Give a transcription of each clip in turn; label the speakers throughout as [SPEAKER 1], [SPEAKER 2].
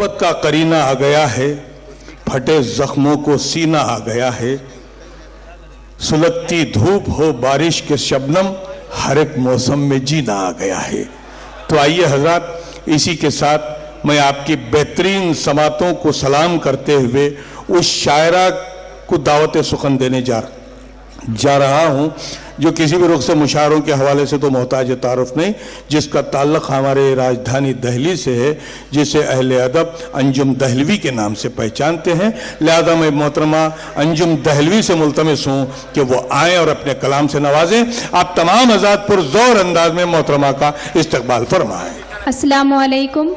[SPEAKER 1] मोहब्बत का करीना आ गया है, फटे जख्मों को सीना आ गया है। सुलगती धूप हो बारिश के शबनम, हर एक मौसम में जीना आ गया है। तो आइए हजरात, इसी के साथ मैं आपकी बेहतरीन समातों को सलाम करते हुए उस शायरा को दावत सुखन देने जा रहा हूं जो किसी भी रुख से मुशायरों के हवाले से तो मोहताज तारुफ नहीं, जिसका ताल्लुक़ हमारे राजधानी दिल्ली से है, जिसे अहले अदब अंजुम दहलवी के नाम से पहचानते हैं। लिहाजा मैं मोहतरमा अंजुम दहलवी से मुल्तमिस हूँ कि वो आएँ और अपने कलाम से नवाजें। आप तमाम हज़रात पुरज़ोर अंदाज में मोहतरमा का इस्तकबाल फरमाएँ।
[SPEAKER 2] अस्सलामु अलैकुम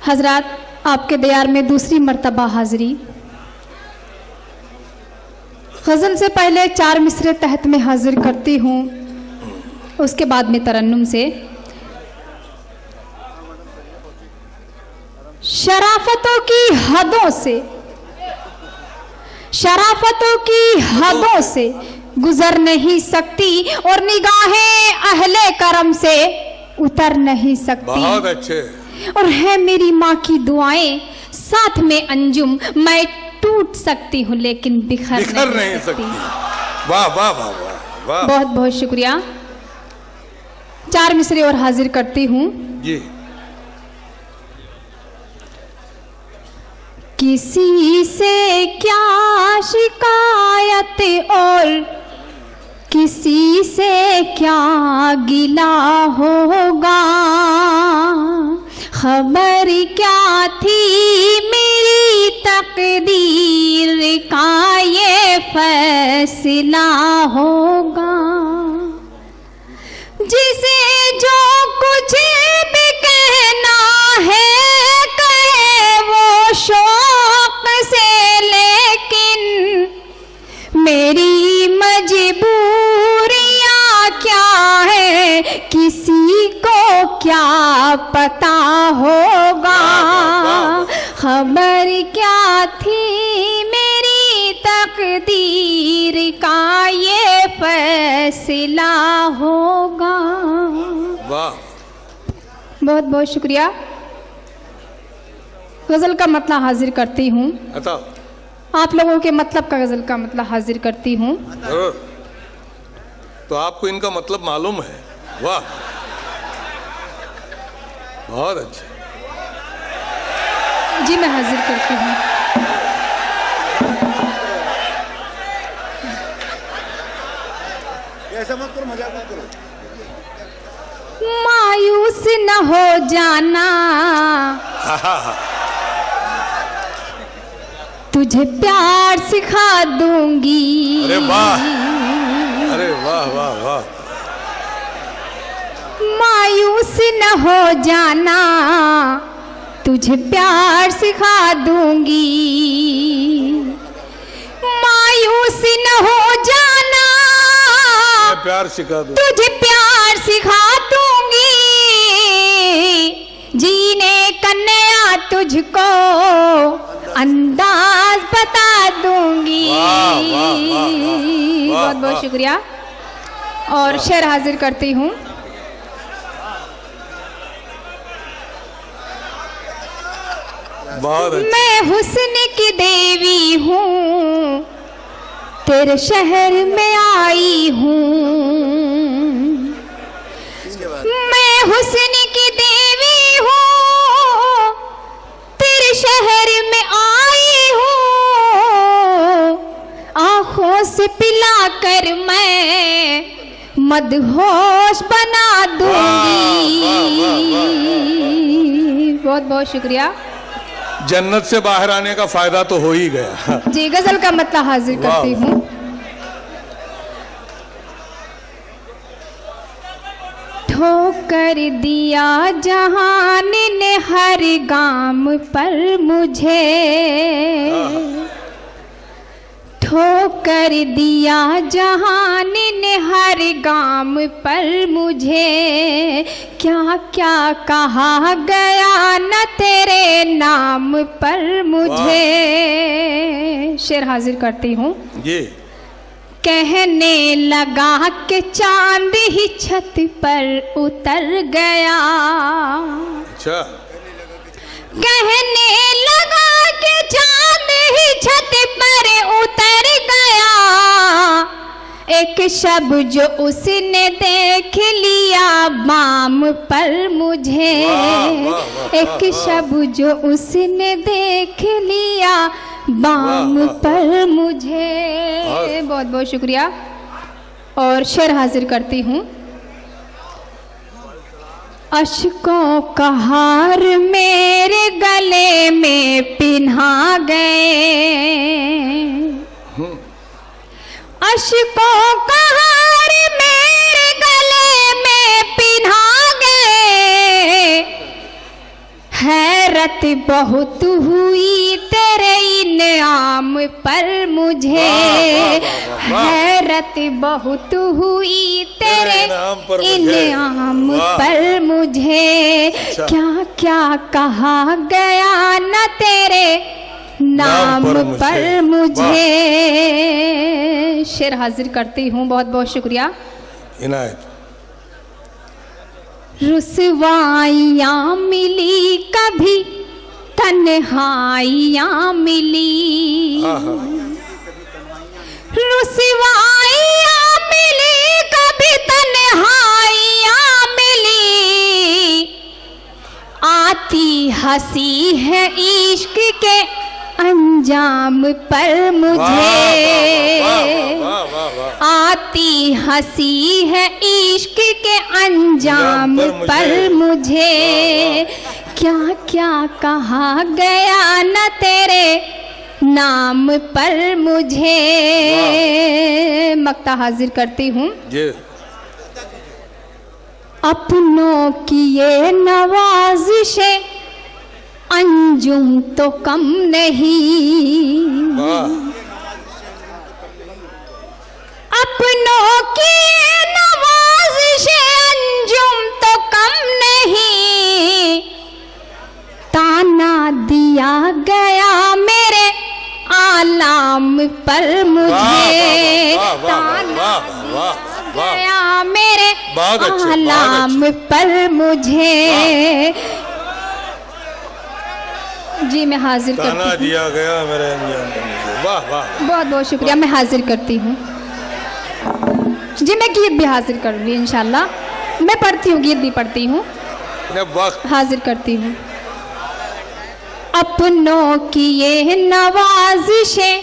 [SPEAKER 2] हज़रात, आपके दयार में दूसरी मर्तबा हाज़िरी। गज़ल से पहले 4 मिसरे तहत में हाजिर करती हूँ, उसके बाद में तरन्नुम से। शराफतों की हदों से, शराफतों की हदों से गुजर नहीं सकती और निगाहें अहले करम से उतर नहीं सकती।
[SPEAKER 1] बहुत अच्छे।
[SPEAKER 2] और है मेरी माँ की दुआएं साथ में अंजुम, मैं टूट सकती हूँ लेकिन बिखर नहीं सकती।
[SPEAKER 1] वाह वाह वाह वाह वाह,
[SPEAKER 2] बहुत बहुत शुक्रिया। 4 मिसरे और हाजिर करती हूँ
[SPEAKER 1] जी।
[SPEAKER 2] किसी से क्या शिकायत और किसी से क्या गिला होगा, खबर क्या थी मेरी तकदीर का ये फैसला होगा। जिसे जो कुछ भी कहना है कहे वो शौक से, लेकिन मेरी मजबूरियाँ क्या है किसी को क्या पता होगा। खबर क्या थी मेरी तकदीर का ये फैसला होगा।
[SPEAKER 1] वाह,
[SPEAKER 2] बहुत बहुत शुक्रिया। गज़ल का मतलब हाजिर करती हूँ, आप लोगों के मतलब का गज़ल का मतलब हाजिर करती हूँ।
[SPEAKER 1] तो आपको इनका मतलब मालूम है? वाह, बहुत अच्छा
[SPEAKER 2] जी, मैं हाजिर करती हूँ।
[SPEAKER 3] ऐसा मत करो, मजाक मत करो।
[SPEAKER 2] मायूस न हो जाना, तुझे प्यार सिखा दूंगी।
[SPEAKER 1] अरे वाह, अरे वाह वाह वाह।
[SPEAKER 2] मायूस न हो जाना, तुझे प्यार सिखा दूंगी। मायूस न हो जाना,
[SPEAKER 1] प्यार सिखा दूंगी,
[SPEAKER 2] तुझे प्यार सिखा दूंगी। जीने कन्या तुझको अंदाज बता दूंगी।
[SPEAKER 1] वाह, वाह, वाह, वाह,
[SPEAKER 2] बहुत बहुत शुक्रिया। और शेर हाजिर करती हूँ। मैं हुस्न की देवी हूँ, तेरे शहर में आई हूँ। मैं हुस्न की देवी हूँ, तेरे शहर में आई हूँ। आँखों से पिला कर मैं मदहोश बना दूंगी। बहुत बहुत शुक्रिया।
[SPEAKER 1] जन्नत से बाहर आने का फायदा तो हो ही गया।
[SPEAKER 2] जी, गजल का मतलब हाजिर करती हूँ। ठोकर दिया जहान ने हर गाम पर मुझे, ठोकर दिया जहान ने हर गाम पर मुझे। क्या क्या कहा गया न तेरे नाम पर मुझे। शेर हाजिर करती हूँ।
[SPEAKER 1] ये
[SPEAKER 2] कहने लगा कि चांद ही छत पर उतर गया।
[SPEAKER 1] अच्छा,
[SPEAKER 2] कहने लगा कि चांद ही छत पर उतर गया, एक शब जो उसने देख लिया बाम पर मुझे, एक शब जो उसने देख लिया बाम पर मुझे। बहुत बहुत शुक्रिया। और शेर हाजिर करती हूँ। अश्कों का हार मेरे गले में पिन्हा गए, अश्कों का हार मेरे गले में पिन्हा गए, हैरत बहुत हुई तेरे इनाम पर मुझे, हैरत बहुत हुई तेरे इनाम पर मुझे, क्या क्या कहा गया न तेरे नाम पर मुझे। शेर हाजिर करती हूँ। बहुत बहुत शुक्रिया।
[SPEAKER 1] इनायत।
[SPEAKER 2] रुसवाइयाँ मिली कभी तन्हाइयाँ मिली, रुसवाइयाँ मिली कभी तन्हाइयाँ मिली, आती हंसी है इश्क के अंजाम पर मुझे, आती हंसी है इश्क के अंजाम पर मुझे, क्या क्या कहा गया न तेरे नाम पर मुझे। मक्ता हाजिर करती हूँ। अपनों की ये नवाजिशें अंजुम तो कम नहीं, अपनों की ये नवाजिशें अंजुम तो कम नहीं, ताना दिया गया मेरे आलाम पर मुझे, ताना गया मेरे आलाम पर मुझे। जी मैं हाजिर करती हूँ।
[SPEAKER 1] दिया गया मेरे अंजाम पर मुझे। वाह वाह, बहुत
[SPEAKER 2] बहुत शुक्रिया। मैं हाजिर करती हूँ। जी मैं गीत भी हाजिर करूँगी इंशाल्लाह। मैं पढ़ती हूँ, गीत भी पढ़ती हूँ, हाजिर करती हूँ। अपनों की ये नवाजिशें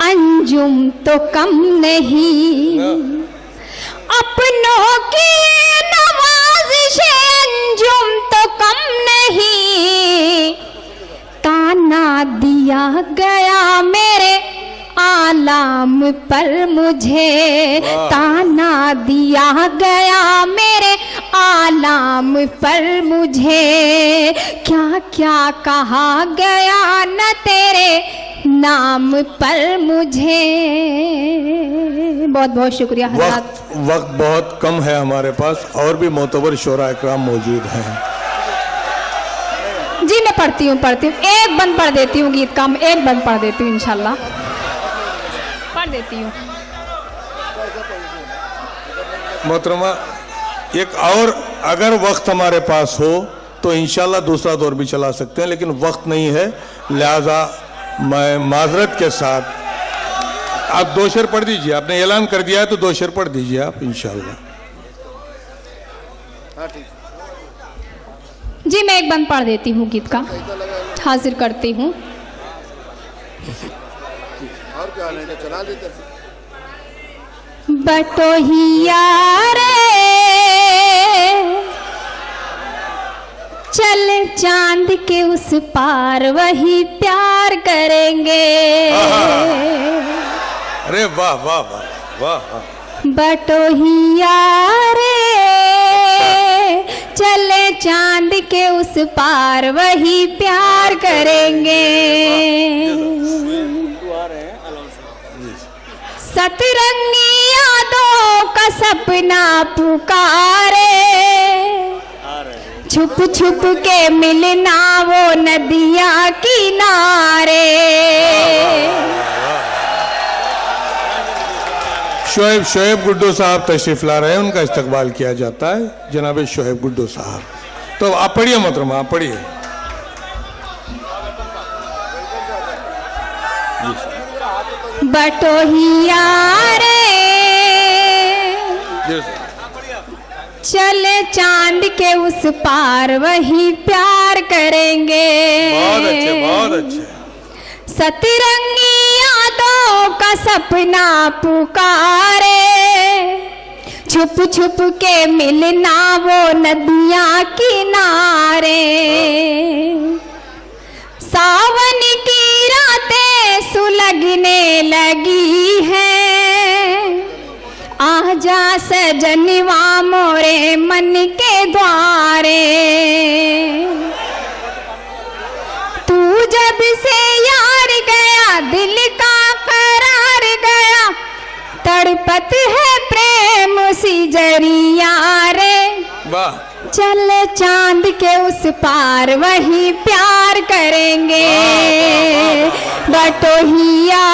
[SPEAKER 2] अंजुम तो कम नहीं, अपनों की ये नवाजिशें अंजुम तो कम नहीं, ताना दिया गया मेरे आलाम पर मुझे, ताना दिया गया मेरे आलाम पर मुझे, क्या क्या कहा गया न तेरे नाम पर मुझे। बहुत बहुत शुक्रिया हज़रात।
[SPEAKER 1] वक्त बहुत कम है हमारे पास, और भी मोतबर शोरा इकराम मौजूद हैं।
[SPEAKER 2] जी मैं पढ़ती हूँ। एक बंद पढ़ देती हूँ गीत का, एक बंद पढ़ देती हूँ इंशाल्लाह, पढ़ देती हूँ।
[SPEAKER 1] मोहतरमा, एक और अगर वक्त हमारे पास हो तो इंशाल्लाह दूसरा दौर भी चला सकते हैं, लेकिन वक्त नहीं है, लिहाजा मैं माजरत के साथ आप 2 शेर पढ़ दीजिए। आपने ऐलान कर दिया है तो 2 शेर पढ़ दीजिए आप इंशाल्लाह।
[SPEAKER 2] जी मैं एक बंद पढ़ देती हूँ गीत का, हाजिर करती हूँ।
[SPEAKER 3] और क्या नहीं चला देते।
[SPEAKER 2] बटोहिया रे चल चांद के उस पार वही प्यार करेंगे।
[SPEAKER 1] अरे वाह वाह वाह वाह।
[SPEAKER 2] बटोहिया रे चले चांद के उस पार वही प्यार करेंगे। सतरंगी यादों का सपना पुकारे, छुप छुप के मिलना वो नदियाँ किनारे।
[SPEAKER 1] शोएब गुड्डो साहब तशरीफ ला रहे हैं, उनका इस्तकबाल किया जाता है। जनाब शोएब गुड्डो साहब तो आप पढ़िए मोहतरमा, आप पढ़िए।
[SPEAKER 2] बटोहिया रे चले चांद के उस पार वही प्यार करेंगे।
[SPEAKER 1] बहुत अच्छे, बहुत अच्छे।
[SPEAKER 2] सतरंगी यादों का सपना पुकारे, छुप छुप के मिलना वो नदियां किनारे। सावन की रातें सुलगने लगी हैं, आजा सजनवा मोरे मन के द्वारे। तू जब से यार गया दिल का करार गया, तड़पत है प्रेम सी जरिया रे।
[SPEAKER 1] वाह।
[SPEAKER 2] चल चांद के उस पार वही प्यार करेंगे। बटोहिया